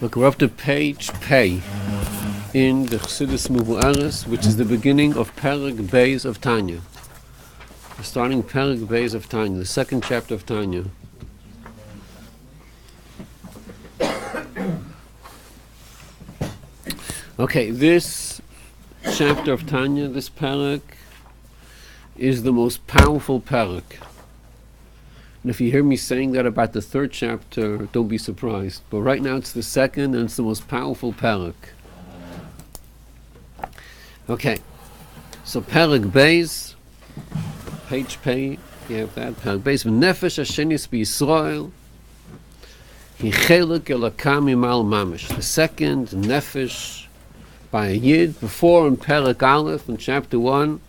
Look, we're up to page Pei in the Chassidus Muvu'aris, which is the beginning of Perek Beis of Tanya. We're starting Perek Beis of Tanya, the second chapter of Tanya. Okay, this chapter of Tanya, this Perek, is the most powerful Perek. And if you hear me saying that about the third chapter, don't be surprised. But right now it's the second, and it's the most powerful Perek. Okay, so Perek Beis, page Pei, you have that, Perek Beis, V'nefesh Hashenis b'Yisrael, Hi Chelek Elokah Mimal Mamish. The second Nefesh by a Yid. Before in Perek Aleph, in chapter 1,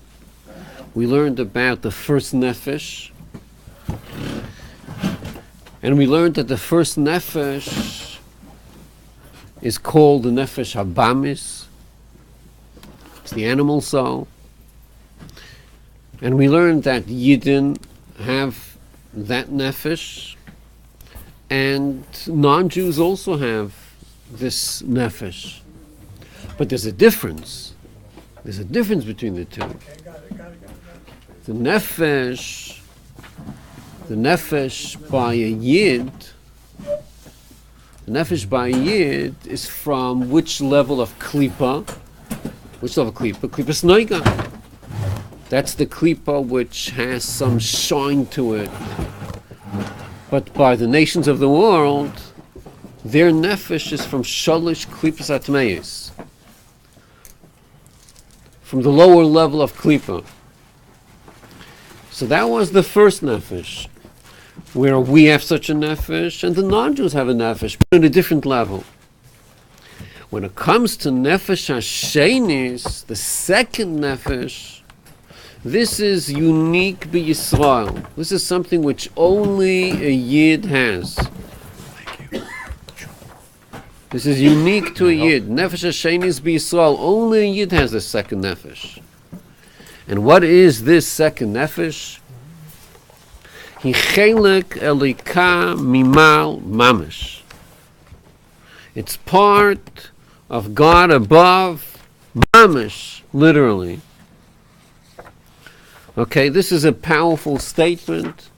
we learned about the first Nefesh. And we learned that the first Nefesh is called the Nefesh Habamis. It's the animal soul. And we learned that Yidden have that Nefesh, and non-Jews also have this Nefesh. But there's a difference. There's a difference between the two. The Nefesh by a Yid, the Nefesh by a Yid is from which level of Klipa? Which level of Klipa? Klipas Noiga. That's the Klipa which has some shine to it. But by the nations of the world, their Nefesh is from Shalish Klipas Atmeis, from the lower level of Klipa. So that was the first Nefesh, where we have such a Nefesh, and the non-Jews have a Nefesh, but at a different level. When it comes to Nefesh HaShenis, the second Nefesh, this is unique b'Yisrael. This is something which only a Yid has. This is unique to a Yid. Nefesh HaShenis b'Yisrael. Only a Yid has the second Nefesh. And what is this second Nefesh? Hi Chelek Elokah Mimal Mamish. It's part of God above, Mamish, literally. Okay, this is a powerful statement.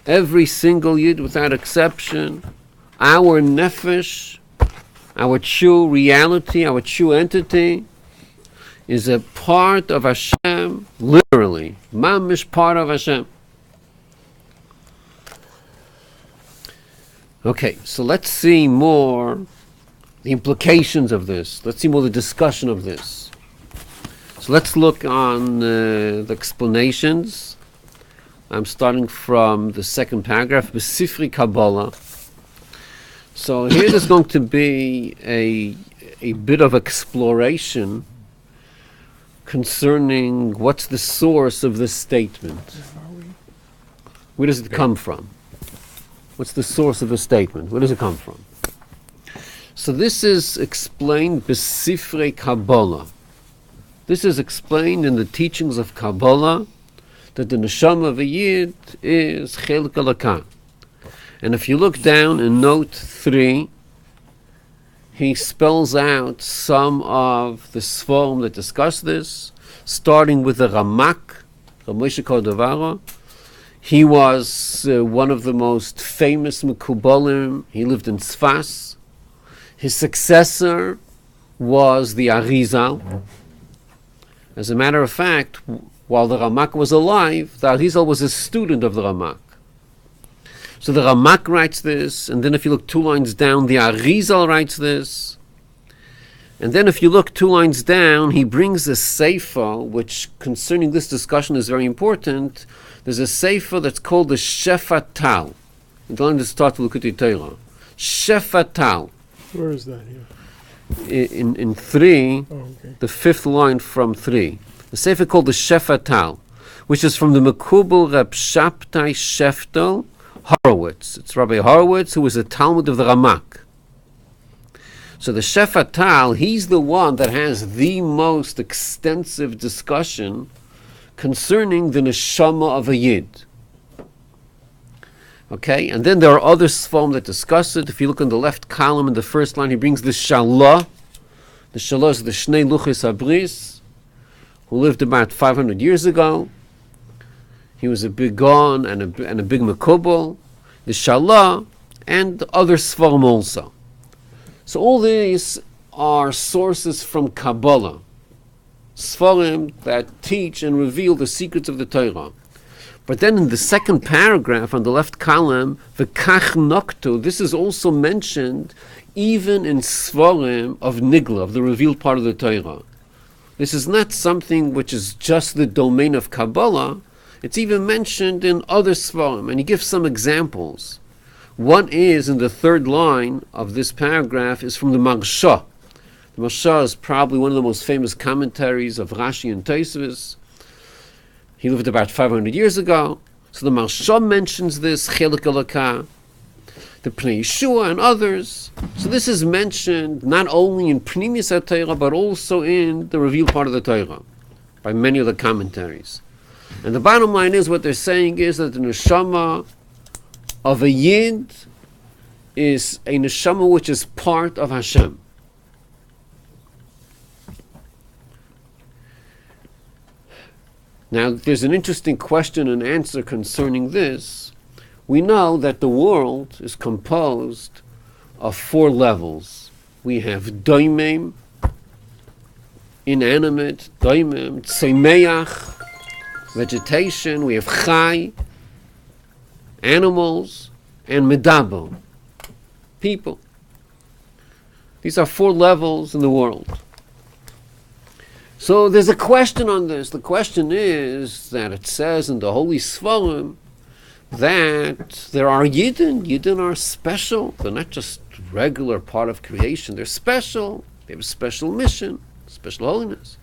Every single Yid, without exception, our Nefesh, our true reality, our true entity, is a part of Hashem, literally. Mamish, part of Hashem. Okay, so let's see more the implications of this. Let's see more the discussion of this. So let's look on the explanations. I'm starting from the second paragraph, B'Sifri Kabbalah. So here there's going to be a bit of exploration concerning what's the source of this statement. Where does it come from? What's the source of the statement? Where does it come from? So this is explained B'Sifrei Kabbalah. This is explained in the teachings of Kabbalah, that the neshama of a Yid is Chelek Elokah. And if you look down in note 3, he spells out some of the Sforim that discuss this, starting with the Ramak, Ramoshe Cordovaro. He was one of the most famous Mekubalim. He lived in Sfas. His successor was the Arizal. As a matter of fact, while the Ramak was alive, the Arizal was a student of the Ramak. So the Ramak writes this, and then if you look 2 lines down, the Arizal writes this. And then if you look 2 lines down, he brings a sefer, which concerning this discussion is very important. There's a sefer that's called the Shefatal. I'm going to start with Likutei Torah. Shefatal. Where is that here? In 3, okay. The 5th line from 3. The sefer called the Shefatal, which is from the Mekubal Reb Shabtai Sheftel Horowitz. It's Rabbi Horowitz, who was a Talmud of the Ramak. So the Shefatal, he's the one that has the most extensive discussion concerning the neshama of a Yid. Okay, and then there are other Sfarim that discuss it. If you look in the left column in the first line, he brings the Shalah. The Shalah is the Shnei Luchis Abris, who lived about 500 years ago. He was a big Gaon and a big Mekubal. The Shalah and other Sfarim also. So all these are sources from Kabbalah, Sfarim that teach and reveal the secrets of the Torah. But then in the second paragraph on the left column, V'kach noktu, this is also mentioned even in Sfarim of Nigla, of the revealed part of the Torah. This is not something which is just the domain of Kabbalah, it's even mentioned in other Sfarim, and he gives some examples. One is, in the third line of this paragraph, is from the Marsha. The Marsha is probably one of the most famous commentaries of Rashi and Tosfos. He lived about 500 years ago. So the Marsha mentions this, Chelik Elokah, the Pnei Yeshua and others. So this is mentioned not only in Pnimis HaTorah, but also in the revealed part of the Torah, by many of the commentaries. And the bottom line is, what they're saying is that the neshama of a Yid is a neshama which is part of Hashem. Now, there's an interesting question and answer concerning this. We know that the world is composed of 4 levels. We have doimim, inanimate, doimim, tsemeach, vegetation. We have chai, animals, and medabo, people. These are 4 levels in the world. So there's a question on this. The question is that it says in the Holy Sfarim that there are Yidden. Yidden are special. They're not just regular part of creation. They're special. They have a special mission, special holiness.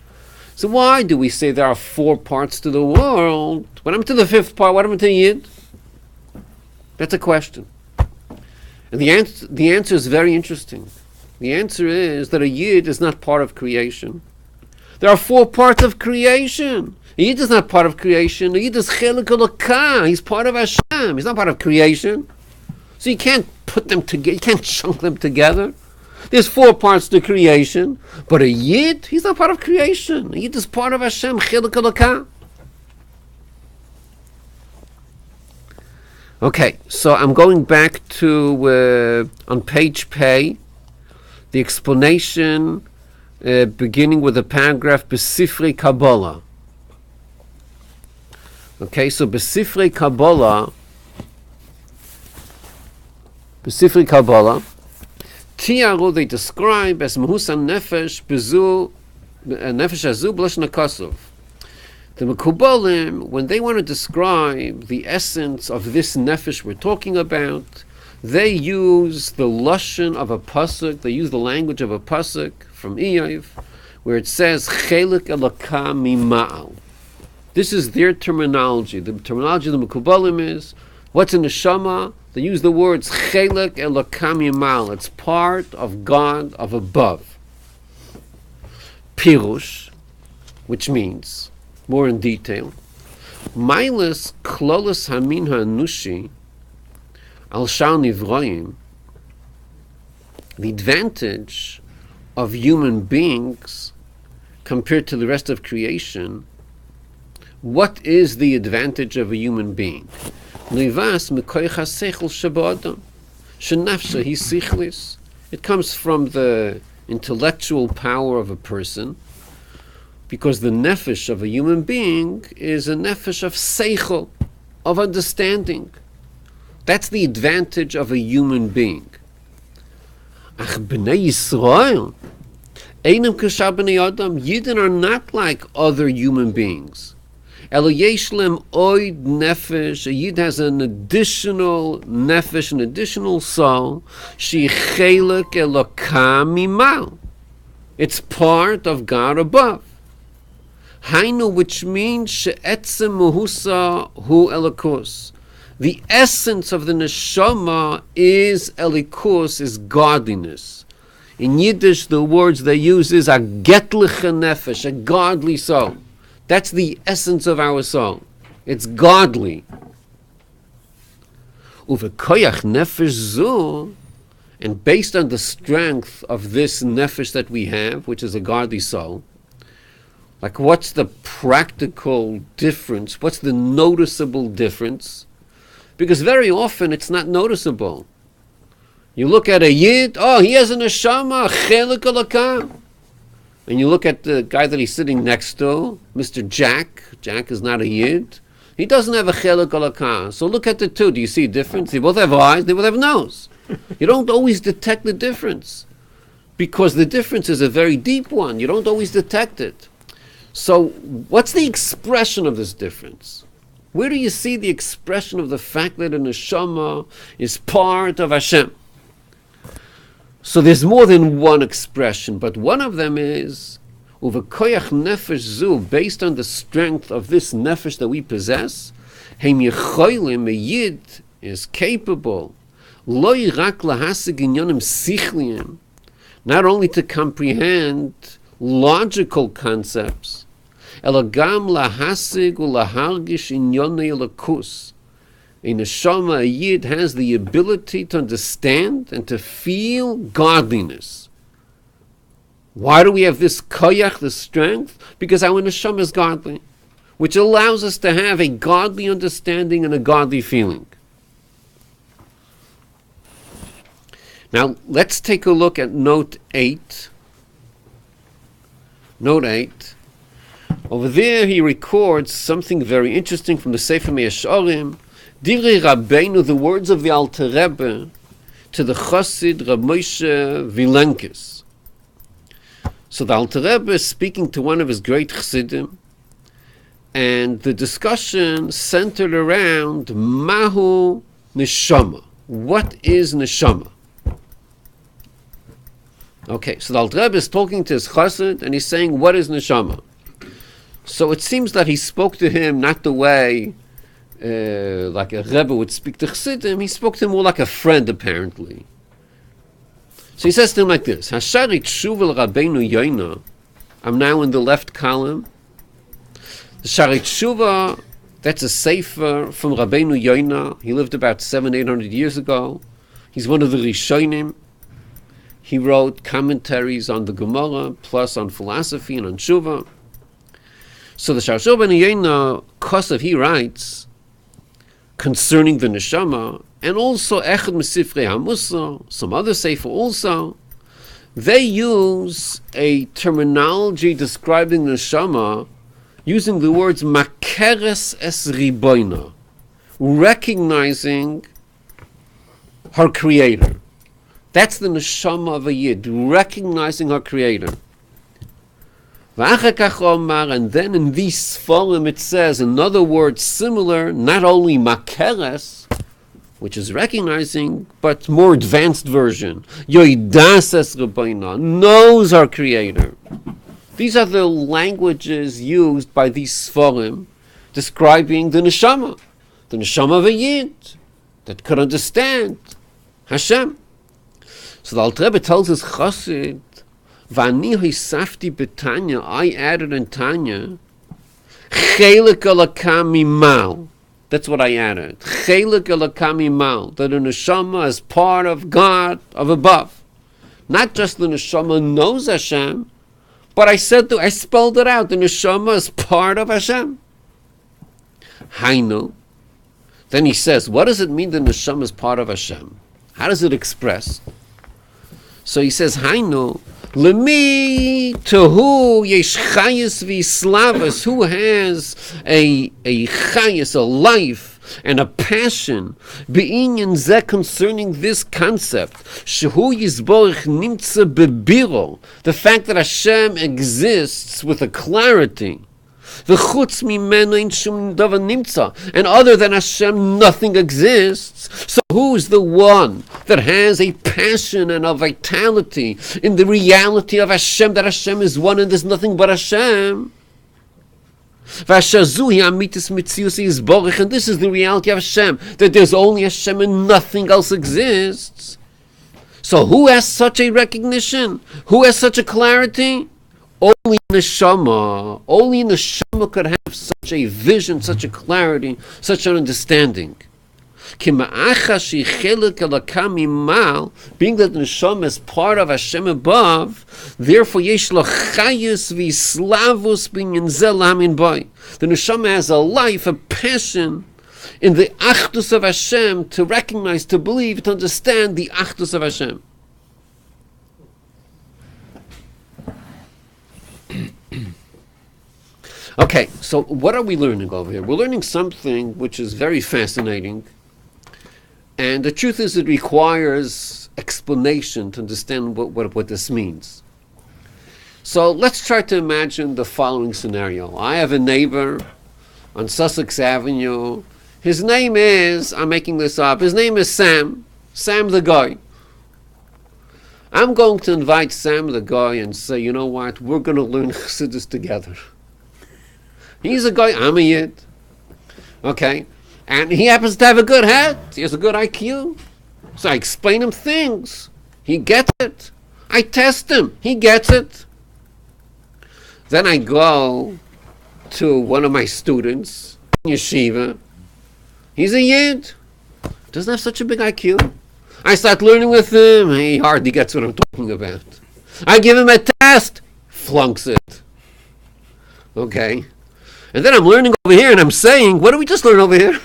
So why do we say there are 4 parts to the world? What happened to the 5th part? What happened to Yid? That's a question. And the answer is very interesting. The answer is that a Yid is not part of creation. There are 4 parts of creation. A Yid is not part of creation. A Yid is Chelik Elokah. He's part of Hashem. He's not part of creation. So you can't put them together. You can't chunk them together. There's 4 parts to creation. But a Yid, he's not part of creation. A Yid is part of Hashem, Chelik Elokah. Okay, so I'm going back to, on page Pei, the explanation beginning with the paragraph Besifrei Kabbalah. Okay, so Besifrei Kabbalah, Tiaru, they describe as Mehusan Nefesh Bezu Nefesh Azu B'Lashon HaKosov. The Mekubalim, when they want to describe the essence of this nefesh we're talking about, they use the lashon of a pasuk. They use the language of a pasuk from Iyov, where it says Chelik Elokah Mima'al. This is their terminology. The terminology of the Mekubalim is what's in the neshama. They use the words Chelik Elokah Mima'al. It's part of God of above. Pirush, which means, more in detail, Mailas Klolos Hamin Hanushi Al Shal Nivroim, the advantage of human beings compared to the rest of creation. What is the advantage of a human being? Nivas Mekoich HaSeichel Shabadam Shenafsha Hi Sichlis. It comes from the intellectual power of a person, because the nefesh of a human being is a nefesh of seichel, of understanding. That's the advantage of a human being. Ach b'nei Yisrael, einem k'shar b'nei Adam, Yidden are not like other human beings. Elo yesh lem oid nefesh, a Yid has an additional nefesh, an additional soul, she chelik Elokah mimal. It's part of God above. Hainu, which means she'etzem muhusa hu elikus. The essence of the neshama is elikus, is godliness. In Yiddish, the words they use is a getliche nefesh, a godly soul. That's the essence of our soul. It's godly. Uvekoyach nefesh zu, and based on the strength of this nefesh that we have, which is a godly soul, like what's the practical difference? What's the noticeable difference? Because very often it's not noticeable. You look at a yid, oh, he has a neshama, chelik alakam. And you look at the guy that he's sitting next to, Mr. Jack. Jack is not a yid. He doesn't have a chelik alakam. So look at the two. Do you see a difference? They both have eyes, they both have nose. You don't always detect the difference, because the difference is a very deep one. You don't always detect it. So what's the expression of this difference? Where do you see the expression of the fact that a neshama is part of Hashem? So there's more than one expression, but one of them is uvekoyach nefesh zu, based on the strength of this nefesh that we possess. Heim yecholim, a yid is capable, lo yirak lahasig inyanim sichliim, not only to comprehend logical concepts, elagam lahasig ulahargish inyonei lakus. A neshama, a yid, has the ability to understand and to feel godliness. Why do we have this koyach, this strength? Because our neshama is godly, which allows us to have a godly understanding and a godly feeling. Now, let's take a look at note 8. Note 8. Over there, he records something very interesting from the Sefer Me'asharim. Divrei Rabbeinu, the words of the Alter Rebbe to the Chassid Rab Moshe Vilenkis. So the Alter Rebbe is speaking to one of his great Chassidim, and the discussion centered around Mahu Neshama. What is Neshama? Okay, so the Alter Rebbe is talking to his Chassid, and he's saying, what is Neshama? So it seems that he spoke to him not the way like a Rebbe would speak to Chassidim. He spoke to him more like a friend, apparently. So he says to him like this: Hasharit Shuval Rabbeinu Yoina. I'm now in the left column. The Sharit Shuva, that's a sefer from Rabbeinu Yoina. He lived about 700-800 years ago. He's one of the Rishonim. He wrote commentaries on the Gemara, plus on philosophy and on Shuva. So the Sharit Shuva Yoina Kosev, he writes concerning the neshama, and also Echad Mesifrei HaMusar, some other sefer also, they use a terminology describing the neshama using the words Makeres es Riboina, recognizing her creator. That's the neshama of a yid, recognizing her creator. And then in these Sforim it says another word similar, not only Makeres, which is recognizing, but more advanced version. Yoidas es Rabbeina, knows our Creator. These are the languages used by these Sforim describing the neshama of a yid that could understand Hashem. So the Alter Rebbe tells his Chassid, Vani hisafti betanya, I added in Tanya, chelik alakam mimal. That's what I added. Chelik alakam mimal, that the neshama is part of God of above. Not just the neshama knows Hashem, but I spelled it out. The neshama is part of Hashem. Hainu. Then he says, what does it mean the neshama is part of Hashem? How does it express? So he says, Hainu. Lemi, to who yesh chayis v'islavas, who has a chayis, a life, and a passion, be'inyan zeh, concerning this concept, shehu yizborich nimtza bebiro, the fact that Hashem exists with a clarity, v'chutz mimeno ein shum davar nimtza, and other than Hashem nothing exists. So who's the one that has a passion and a vitality in the reality of Hashem, that Hashem is one and there's nothing but Hashem? And this is the reality of Hashem, that there's only Hashem and nothing else exists. So who has such a recognition? Who has such a clarity? Only neshama could have such a vision, such a clarity, such an understanding. Being that the neshama is part of Hashem above, therefore yesh lo chayus v'islavus binyan zel lamin boy. The neshama has a life, a passion in the achdus of Hashem, to recognize, to believe, to understand the achdus of Hashem. Okay, so what are we learning over here? We're learning something which is very fascinating, and the truth is it requires explanation to understand what this means. So let's try to imagine the following scenario. I have a neighbor on Sussex Avenue. His name is, I'm making this up, his name is Sam the guy. I'm going to invite Sam the guy and say, you know what, we're going to learn Chassidus together. He's a guy, I'm a Yid. Okay? And he happens to have a good head. He has a good IQ. So I explain him things. He gets it. I test him. He gets it. Then I go to one of my students in yeshiva. He's a Yid. Doesn't have such a big IQ. I start learning with him. He hardly gets what I'm talking about. I give him a test. Flunks it. Okay? And then I'm learning over here and I'm saying, what did we just learn over here?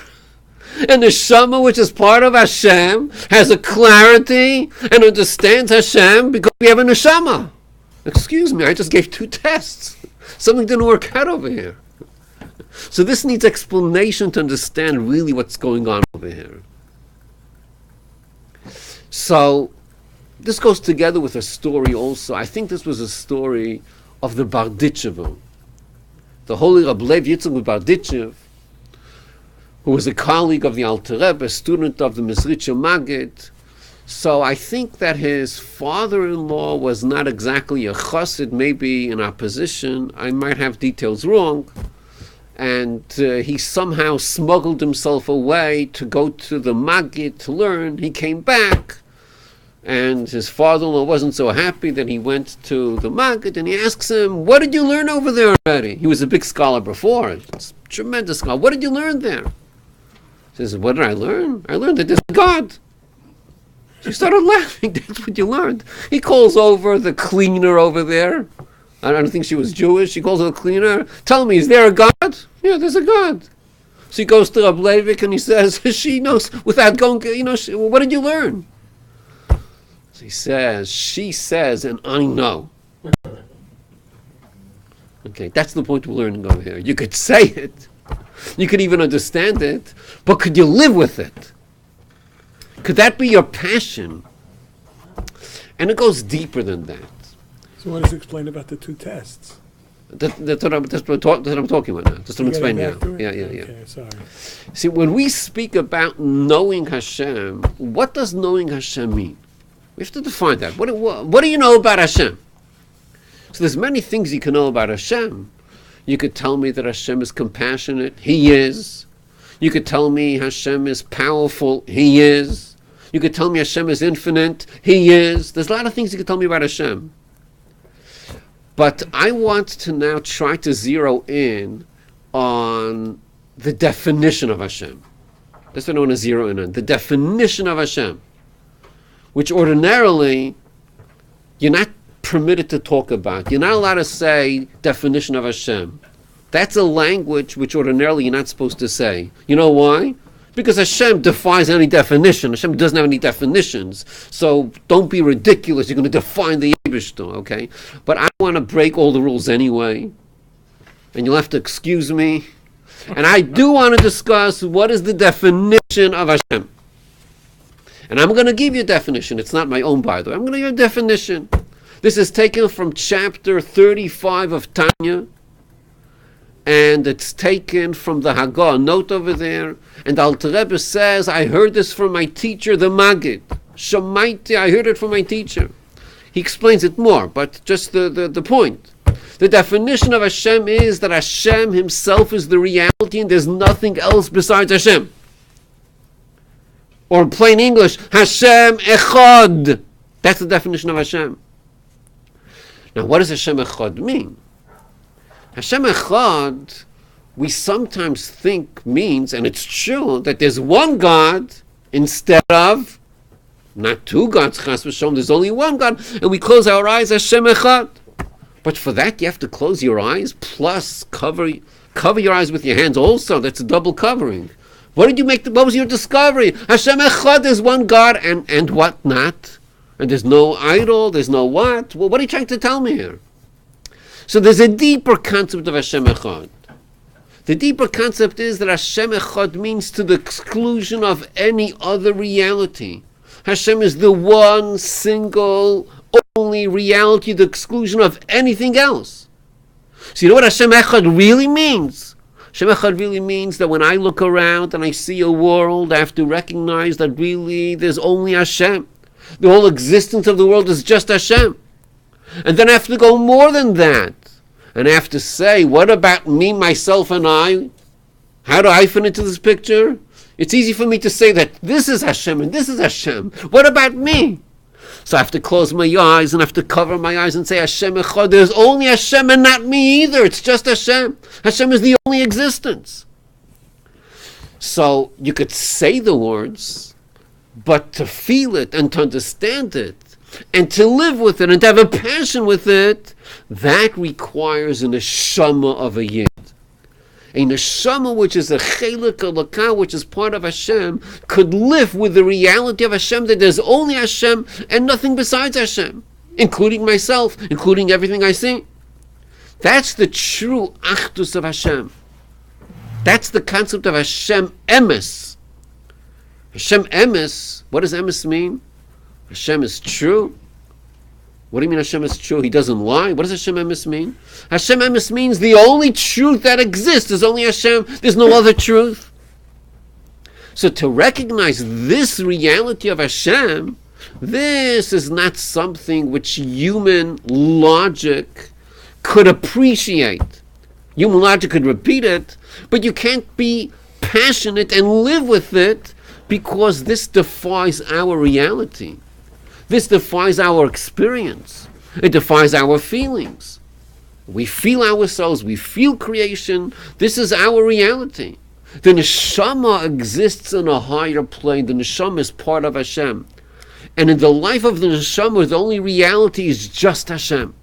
And the neshama, which is part of Hashem, has a clarity and understands Hashem because we have a neshama. Excuse me, I just gave 2 tests. Something didn't work out over here. So this needs explanation to understand really what's going on over here. So this goes together with a story also. I think this was a story of the Barditchevo. The holy Rabbi Yitzchak Barditchev, who was a colleague of the Alter Rebbe, a student of the Mizritcha Maggid. So I think that his father-in-law was not exactly a chassid, maybe in opposition. I might have details wrong. And he somehow smuggled himself away to go to the Maggid to learn. He came back, and his father-in-law wasn't so happy that he went to the Maggid, and he asks him, what did you learn over there already? He was a big scholar before, a tremendous scholar. What did you learn there? He says, what did I learn? I learned that there's a God. She started laughing. That's what you learned. He calls over the cleaner over there. I don't think she was Jewish. He calls her the cleaner. Tell me, is there a God? Yeah, there's a God. So he goes to Rabbi Leivik and he says, she knows, without going, what did you learn? So he says, she says, and I know. Okay, that's the point we're learning over here. You could say it. You could even understand it. But could you live with it? Could that be your passion? And it goes deeper than that. So what is explained about the 2 tests? That's what I'm talking about now. That's what I'm explaining now. Yeah. Okay, sorry. See, when we speak about knowing Hashem, what does knowing Hashem mean? We have to define that. What do you know about Hashem? So there's many things you can know about Hashem. You could tell me that Hashem is compassionate. He is. You could tell me Hashem is powerful. He is. You could tell me Hashem is infinite. He is. There's a lot of things you could tell me about Hashem. But I want to now try to zero in on the definition of Hashem. That's what I want to zero in on. The definition of Hashem, which ordinarily you're not permitted to talk about. You're not allowed to say definition of Hashem. That's a language which ordinarily you're not supposed to say. You know why? Because Hashem defies any definition. Hashem doesn't have any definitions. So don't be ridiculous. You're going to define the Eibishter, okay? But I want to break all the rules anyway. And you'll have to excuse me. And I do want to discuss what is the definition of Hashem. And I'm going to give you a definition. It's not my own, by the way. I'm going to give you a definition. This is taken from chapter 35 of Tanya. And it's taken from the Haggah, note over there. And the Alter Rebbe says, I heard this from my teacher, the Maggid. Shamaiti, I heard it from my teacher. He explains it more, but just the point. The definition of Hashem is that Hashem himself is the reality and there's nothing else besides Hashem. Or in plain English, Hashem Echad. That's the definition of Hashem. Now, what does Hashem Echad mean? Hashem Echad we sometimes think means, and it's true, that there's one God instead of not two gods, chas v'shalom, there's only one God, and we close our eyes, Hashem echad. But for that, you have to close your eyes, plus cover your eyes with your hands also. That's a double covering. What was your discovery? Hashem echad, there's one God, and what not? And there's no idol, there's no what? Well, what are you trying to tell me here? So there's a deeper concept of Hashem echad. The deeper concept is that Hashem echad means to the exclusion of any other reality. Hashem is the one single only reality, the exclusion of anything else. So you know what Hashem echad really means? Hashem echad really means that when I look around and I see a world, I have to recognize that really there's only Hashem. The whole existence of the world is just Hashem. And then I have to go more than that. And I have to say, what about me, myself, and I? How do I fit into this picture? It's easy for me to say that this is Hashem and this is Hashem. What about me? So I have to close my eyes and I have to cover my eyes and say, Hashem echad, there's only Hashem and not me either. It's just Hashem. Hashem is the only existence. So you could say the words, but to feel it and to understand it, and to live with it and to have a passion with it, that requires a neshama of a yid. A neshama which is a chelik alakah, which is part of Hashem, could live with the reality of Hashem, that there's only Hashem and nothing besides Hashem, including myself, including everything I see. That's the true achdus of Hashem. That's the concept of Hashem emes. Hashem emes, what does emes mean? Hashem is true. What do you mean Hashem is true? He doesn't lie. What does Hashem emes mean? Hashem emes means the only truth that exists is only Hashem. There's no other truth. So to recognize this reality of Hashem, this is not something which human logic could appreciate. Human logic could repeat it, but you can't be passionate and live with it because this defies our reality. This defies our experience. It defies our feelings. We feel ourselves, we feel creation. This is our reality. The neshama exists in a higher plane. The neshama is part of Hashem. And in the life of the neshama, the only reality is just Hashem.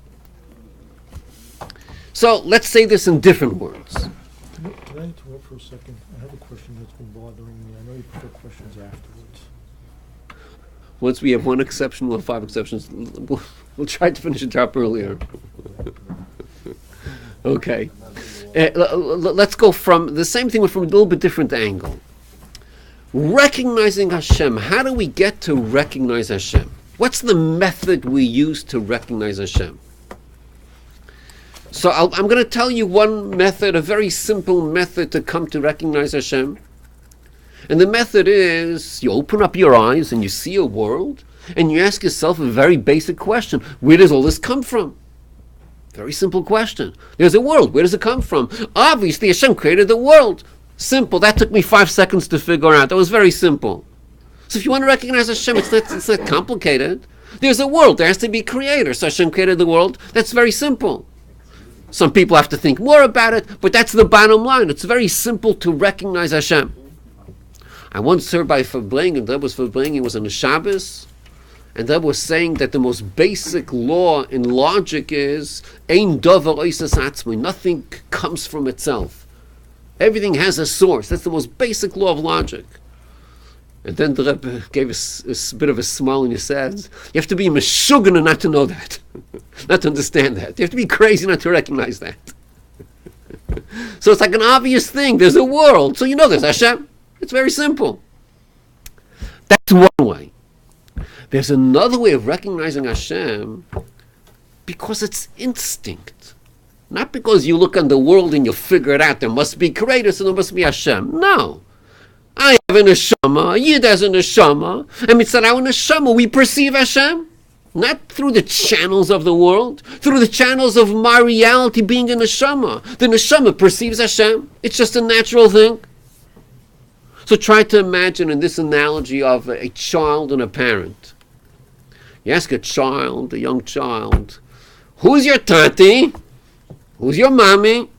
So let's say this in different words. Can I interrupt for a second? I have a question that's been bothering me. I know you put questions afterwards. Once we have one exception, we'll have five exceptions. We'll try to finish it up earlier. Okay. Let's go from the same thing, but from a little bit different angle. Recognizing Hashem. How do we get to recognize Hashem? What's the method we use to recognize Hashem? So I'm going to tell you one method, a very simple method to come to recognize Hashem. And the method is, you open up your eyes and you see a world, and you ask yourself a very basic question. Where does all this come from? Very simple question. There's a world. Where does it come from? Obviously, Hashem created the world. Simple. That took me 5 seconds to figure out. That was very simple. So if you want to recognize Hashem, it's not complicated. There's a world. There has to be a creator. So Hashem created the world. That's very simple. Some people have to think more about it, but that's the bottom line. It's very simple to recognize Hashem. I once heard by Verblangen, that was Verblangen, was on the Shabbos, and that was saying that the most basic law in logic is Ein davar oisas atzmai. Nothing comes from itself. Everything has a source. That's the most basic law of logic. And then the Rabbi gave a bit of a smile and he says, you have to be a meshuggah not to know that, not to understand that. You have to be crazy not to recognize that. So it's like an obvious thing. There's a world, so you know there's Hashem. It's very simple. That's one way. There's another way of recognizing Hashem because it's instinct. Not because you look on the world and you figure it out. There must be creator, so there must be Hashem. No. I have a neshama, a yid has a neshama, and mitzvah our neshama, we perceive Hashem. Not through the channels of the world, through the channels of my reality being a neshama. The neshama perceives Hashem. It's just a natural thing. So try to imagine in this analogy of a child and a parent. You ask a child, a young child, who's your tati? Who's your mommy?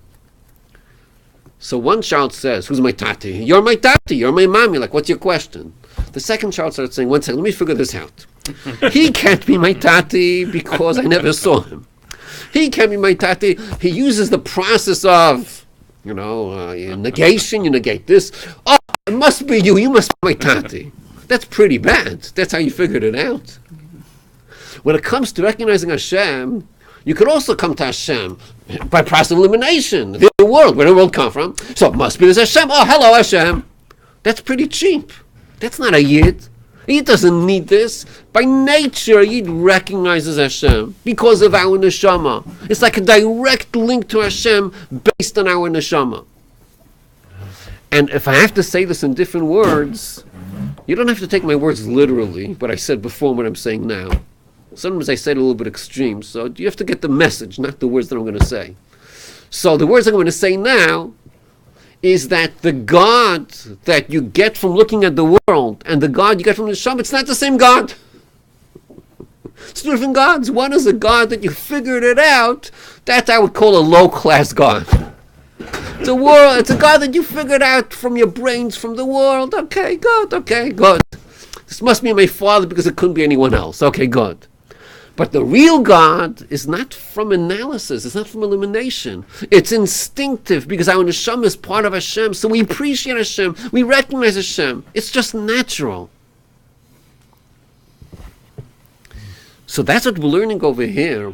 So one child says, who's my tati? You're my tati, you're my mommy. Like, what's your question? The second child starts saying, one second, let me figure this out. He can't be my tati because I never saw him. He can't be my tati. He uses the process of, negation, you negate this. Oh, it must be you must be my tati. That's pretty bad. That's how you figured it out. When it comes to recognizing Hashem, you could also come to Hashem by process of elimination. The world, where did the world come from? So it must be this Hashem. Oh, hello Hashem. That's pretty cheap. That's not a Yid. He doesn't need this. By nature, Yid recognizes Hashem because of our neshama. It's like a direct link to Hashem based on our neshama. And if I have to say this in different words, you don't have to take my words literally, what I said before and what I'm saying now. Sometimes I say it a little bit extreme, so you have to get the message, not the words that I'm going to say. So the words I'm going to say now is that the God that you get from looking at the world and the God you get from the Neshama, it's not the same God. It's two different gods. One is a God that you figured it out. That I would call a low-class God. It's a God that you figured out from your brains, from the world. Okay, good. This must be my father because it couldn't be anyone else. Okay, good. But the real God is not from analysis. It's not from elimination. It's instinctive because our neshama is part of Hashem. So we appreciate Hashem. We recognize Hashem. It's just natural. So that's what we're learning over here.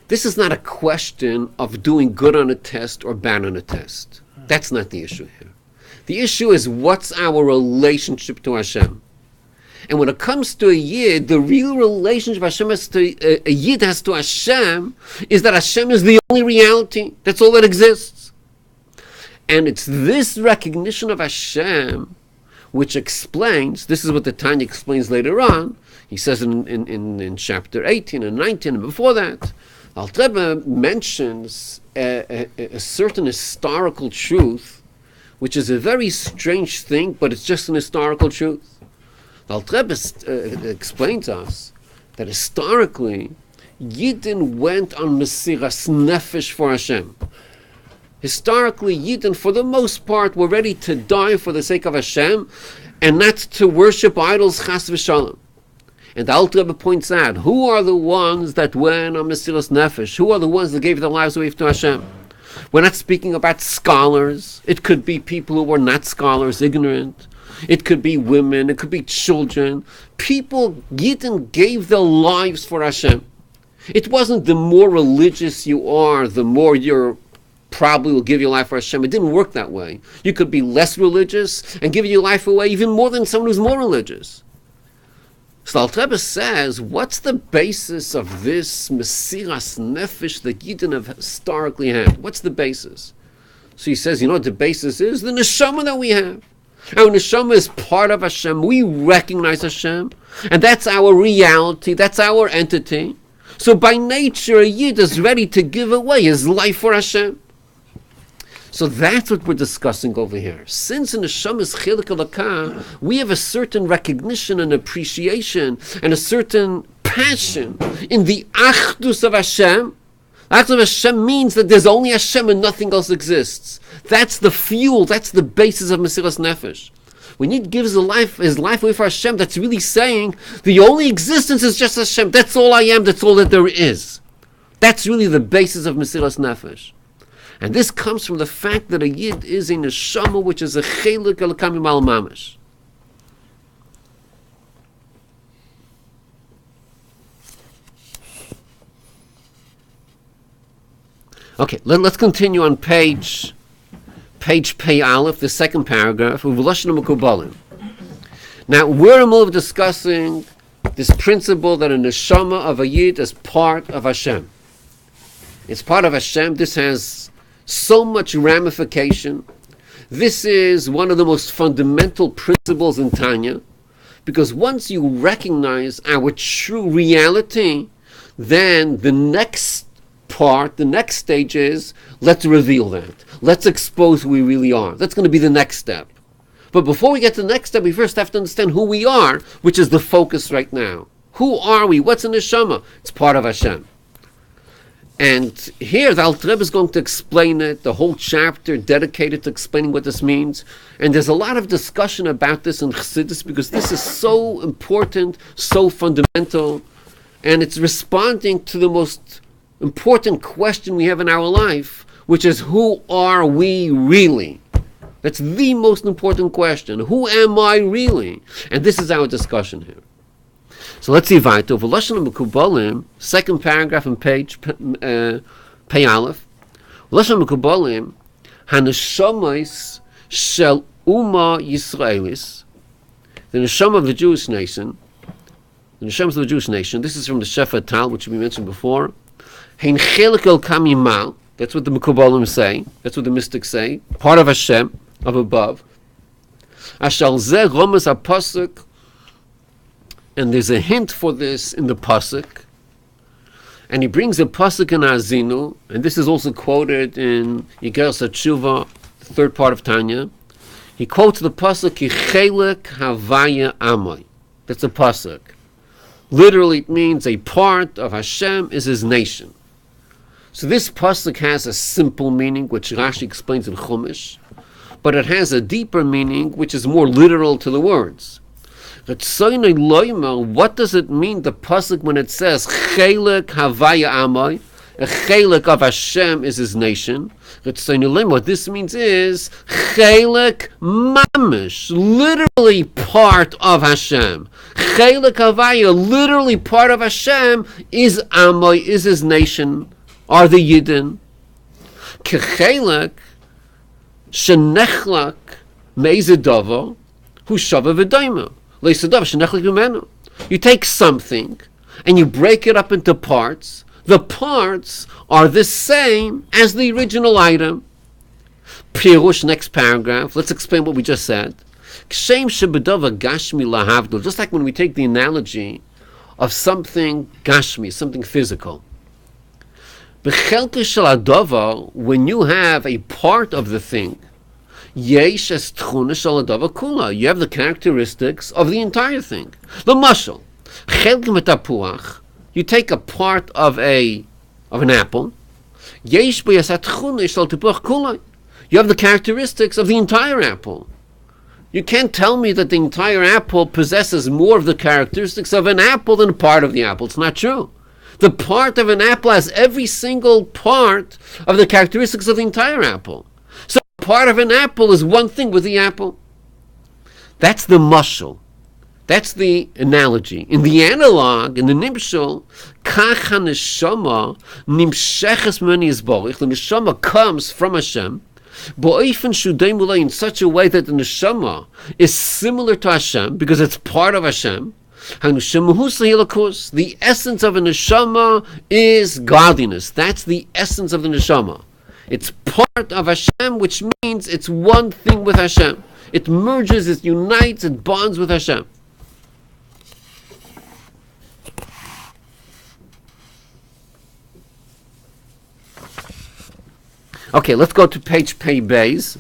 This is not a question of doing good on a test or bad on a test. That's not the issue here. The issue is what's our relationship to Hashem. And when it comes to a Yid, the real relationship Hashem has to a Yid has to Hashem is that Hashem is the only reality. That's all that exists. And it's this recognition of Hashem which explains, this is what the Tanya explains later on. He says in chapter 18 and 19 and before that, Alter Rebbe mentions a certain historical truth, which is a very strange thing, but it's just an historical truth. The Alter Rebbe explains to us that historically, Yidden went on Mesiras Nefesh for Hashem. Historically, Yidden, for the most part, were ready to die for the sake of Hashem, and not to worship idols, chas v'shalom. And the Alter Rebbe points out, who are the ones that went on Mesiras Nefesh? Who are the ones that gave their lives away to Hashem? We're not speaking about scholars. It could be people who were not scholars, ignorant. It could be women, it could be children. People, Yidden, gave their lives for Hashem. It wasn't the more religious you are, the more you're probably will give your life for Hashem. It didn't work that way. You could be less religious and give your life away even more than someone who's more religious. So Alter Rebbe says, what's the basis of this Mesiras Nefesh that Yidden have historically had? What's the basis? So he says, what the basis is? The neshama that we have. Our neshama is part of Hashem. We recognize Hashem. And that's our reality. That's our entity. So by nature, a Yid is ready to give away his life for Hashem. So that's what we're discussing over here. Since in neshama is chilek elokah, we have a certain recognition and appreciation and a certain passion in the achdus of Hashem. Achdus of Hashem means that there's only Hashem and nothing else exists. That's the fuel, that's the basis of Mesiras Nefesh. When Yid gives his life away for Hashem, that's really saying the only existence is just Hashem. That's all I am, that's all that there is. That's really the basis of Mesiras Nefesh. And this comes from the fact that a Yid is a neshama, which is a chelek elokah mimal mamash. Okay, let's continue on page Pei Aleph, the second paragraph of Lashon Mekubalim. Now, we're in the middle of discussing this principle that a neshama of a Yid is part of Hashem. It's part of Hashem. This has so much ramification. This is one of the most fundamental principles in Tanya, because once you recognize our true reality, then the next part, the next stage is, let's reveal that. Let's expose who we really are. That's going to be the next step. But before we get to the next step, we first have to understand who we are, which is the focus right now. Who are we? What's a neshama? It's part of Hashem. And here the Alter Rebbe is going to explain it, the whole chapter dedicated to explaining what this means. And there's a lot of discussion about this in Chassidus because this is so important, so fundamental, and it's responding to the most important question we have in our life, which is, who are we really? That's the most important question. Who am I really? And this is our discussion here. So let's see weiter. V'lashon Mekubalim, second paragraph on page Pei Aleph. V'lashon Mekubalim, haneshamos shel Uma Yisraelis, the neshama of the Jewish nation. The neshama of the Jewish nation. This is from the Shefa Tal, which we mentioned before. Hein chelik el kamimal. That's what the Mekubalim say. That's what the mystics say. Part of Hashem, of above. Ashal zeh romas apasuk. And there's a hint for this in the pasuk, and he brings a pasuk in Azinu, and this is also quoted in Yigeres HaTshuva, the third part of Tanya. He quotes the pasuk Ki chelek havaya amai. That's a pasuk. Literally, it means a part of Hashem is His nation. So this pasuk has a simple meaning, which Rashi explains in Chumash, but it has a deeper meaning, which is more literal to the words. What does it mean, the pasuk, when it says Chelek Havaya Amai, a Chelek of Hashem is His nation? What this means is Chelek Mamish, literally part of Hashem. Chelek Havaya, literally part of Hashem, is Amai, is His nation, are the Yidden. Kechelek Shenechlak Meizedava Hu Shava V'Daima. You take something and you break it up into parts. The parts are the same as the original item. Pirush, next paragraph. Let's explain what we just said. Just like when we take the analogy of something gashmi, something physical. When you have a part of the thing, you have the characteristics of the entire thing. The muscle. You take a part of an apple. You have the characteristics of the entire apple. You can't tell me that the entire apple possesses more of the characteristics of an apple than a part of the apple. It's not true. The part of an apple has every single part of the characteristics of the entire apple. Part of an apple is one thing with the apple. That's the mashal. That's the analogy. In the analog, in the nimshal, kach haneshama nimsheches meni yisborich. The neshama comes from Hashem, bo'ofen shudeim ulei, in such a way that the neshama is similar to Hashem because it's part of Hashem. The essence of a neshama is godliness. That's the essence of the neshama. It's part of Hashem, which means it's one thing with Hashem. It merges, it unites, it bonds with Hashem. Okay, let's go to page Pei Beis.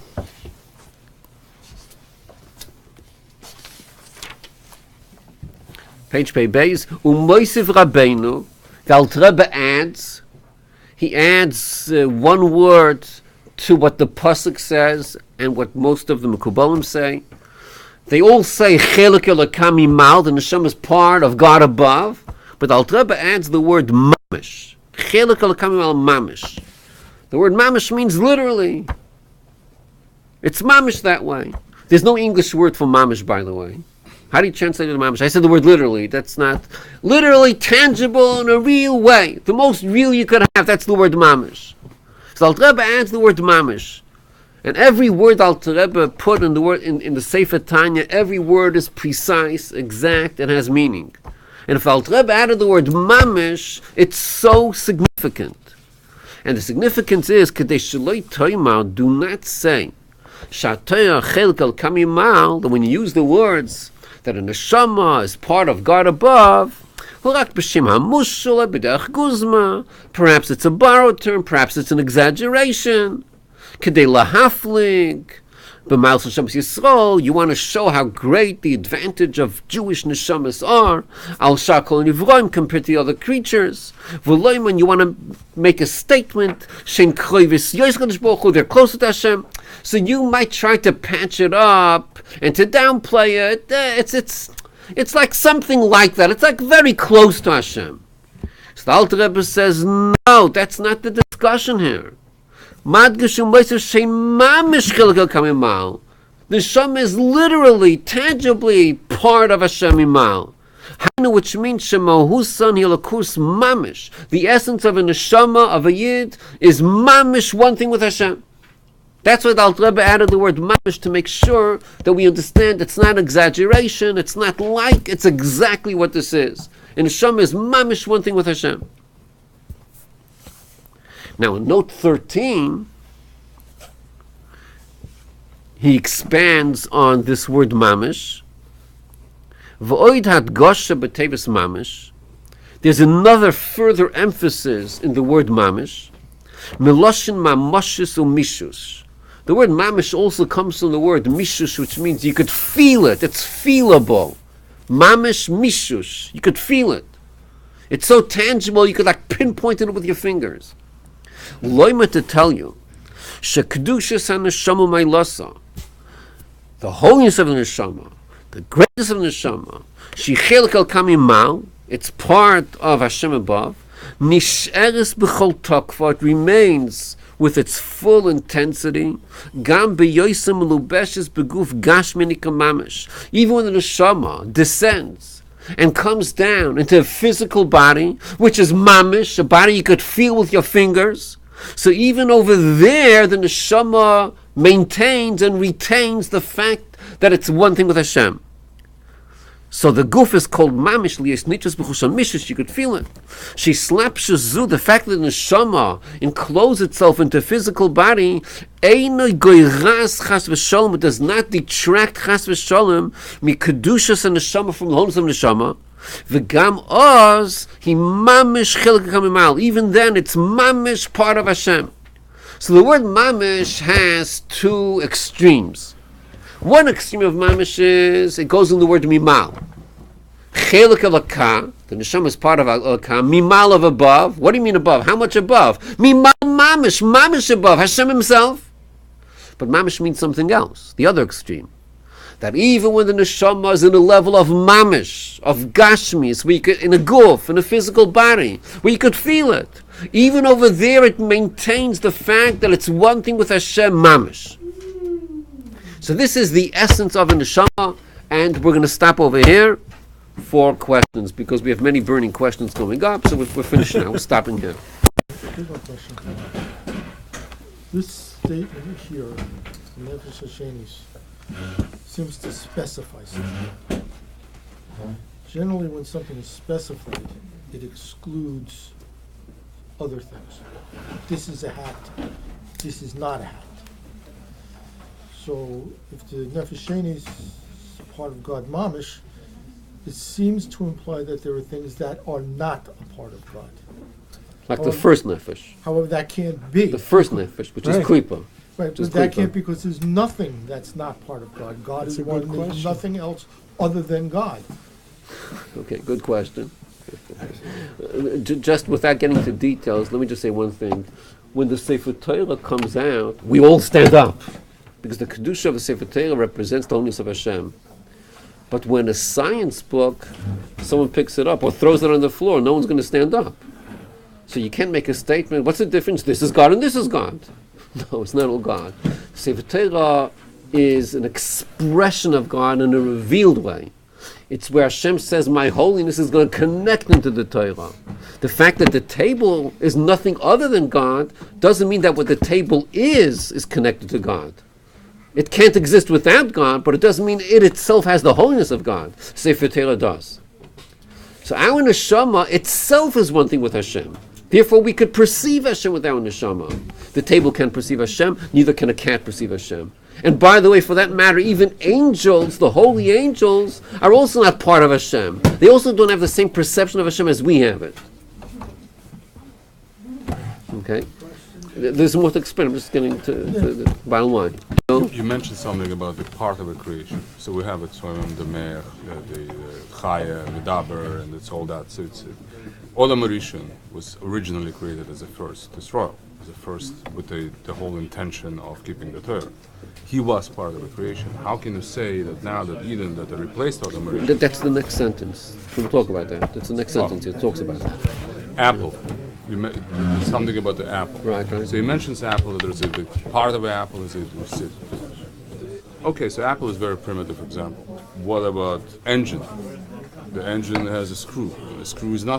Page Pei Beis. U'moisiv Rabbeinu. The Alter Rebbe adds. He adds one word to what the pasuk says and what most of the Mekubalim say. They all say Chelek Elokam Imal, the neshama is part of God above, but Alter Rebbe adds the word mamish. Chelek Elokam Imal mamish. The word mamish means literally. It's mamish that way. There's no English word for mamish, by the way. How do you translate it to mamish? I said the word literally. That's not literally tangible in a real way. The most real you could have, that's the word mamish. So Alter Rebbe adds the word mamish. And every word Alter Rebbe put in the word in the Sefer Tanya, every word is precise, exact, and has meaning. And if Alter Rebbe added the word mamish, it's so significant. And the significance is, Kedei Sheloi Toimar, do not say, Shataya Chelek El Kamimal, that when you use the words, that a neshama is part of God above, perhaps it's a borrowed term, perhaps it's an exaggeration. Kedei lahaflig, B'mal Shabbos Yisrael, you want to show how great the advantage of Jewish neshamas are, al shakol nivroim, compared to the other creatures. V'loiman, you want to make a statement, shen kroivis yois kadosh baruch hu, they're closer to Hashem. So you might try to patch it up and to downplay it. It's like something like that. It's like very close to Hashem. So the Alter Rebbe says, no, that's not the discussion here. The Shem is literally, tangibly part of Hashem Imal. Which means Shemahusan Hilakus Mamish. The essence of a neshama, of a yid, is Mamish, one thing with Hashem. That's why the Alter Rebbe added the word Mamish to make sure that we understand it's not exaggeration, it's not like, it's exactly what this is. And Hashem is Mamish, one thing with Hashem. Now in note 13, he expands on this word Mamish. V'oid hadgosha b'tevis Mamish. There's another further emphasis in the word Mamish. Miloshin mamoshes umishus. The word Mamish also comes from the word mishus, which means you could feel it. It's feelable. Mamish mishus. You could feel it. It's so tangible you could like pinpoint it with your fingers. Loima to tell you, shekedushas haneshama mailasa, the holiness of the neshama, the greatness of the neshama, shechelik al kamimal, it's part of Hashem above. Nisheres b'chol tokva, it remains with its full intensity. Gam beyosim lubeshes beguf gashmini kamamish. Even when the neshama descends and comes down into a physical body, which is mamish, a body you could feel with your fingers. So even over there, the neshama maintains and retains the fact that it's one thing with Hashem. So the guf is called mamish liyes nichas b'chusham mishus. You could feel it. She slaps shazu. The fact that the neshama encloses itself into a physical body, einoi goyras chas v'sholem. It does not detract chas v'sholem mikedushas and neshama, from the holiness of neshama. V'gam oz he mamish chelik kamimal. Even then, it's mamish, part of Hashem. So the word mamish has two extremes. One extreme of mamish is, it goes in the word mimal. Chelik alakah, the neshama is part of alakah. Mimal, of above. What do you mean above? How much above? Mimal mamish, mamish above, Hashem himself. But mamish means something else, the other extreme. That even when the neshama is in a level of mamish, of gashmis, where you could, in a guf, in a physical body, where you could feel it, even over there it maintains the fact that it's one thing with Hashem, mamish. So this is the essence of a neshama, and we're going to stop over here for questions, because we have many burning questions coming up, so we're finished now. We're stopping here. Here's my question. This statement here, Nefesh Hashenis, seems to specify something. Generally, when something is specified, it excludes other things. This is a hat. This is not a hat. So, if the Nefesh Hashenis is part of God Mamish, it seems to imply that there are things that are not a part of God. Like the first nefesh. However, that can't be. The first nefesh, which is klipa. Right, but that can't be, because there's nothing that's not part of God. God is one, there's nothing else other than God. Okay, good question. Just without getting into details, let me just say one thing. When the Sefer Torah comes out, we all stand up, because the Kedusha of the Sefer Torah represents the holiness of Hashem. But when a science book, someone picks it up or throws it on the floor, no one's going to stand up. So you can't make a statement, what's the difference? This is God and this is God. No, it's not all God. Sefer Torah is an expression of God in a revealed way. It's where Hashem says, my holiness is going to connect into the Torah. The fact that the table is nothing other than God doesn't mean that what the table is connected to God. It can't exist without God, but it doesn't mean it itself has the holiness of God. Sefer Torah does. So our neshama itself is one thing with Hashem. Therefore, we could perceive Hashem with our neshama. The table can't perceive Hashem, neither can a cat perceive Hashem. And by the way, for that matter, even angels, the holy angels, are also not part of Hashem. They also don't have the same perception of Hashem as we have it. Okay? There's more to explain. I'm just getting to the bottom line. You mentioned something about the part of a creation. So we have it, the Meir, the Chaya, the Daber, and it's all that. So it's Olam Rishon was originally created as a first Israel, as a first with the whole intention of keeping the Torah. He was part of the creation. How can you say that now that Eden that they replaced Olam Rishon? That's the next sentence. We'll talk about that. That's the next sentence. It talks about it. Apple. There's something about the apple. Right. So he mentions apple, that there's a part of the apple is it. Okay, so apple is very primitive example. What about engine? The engine has a screw. The screw is not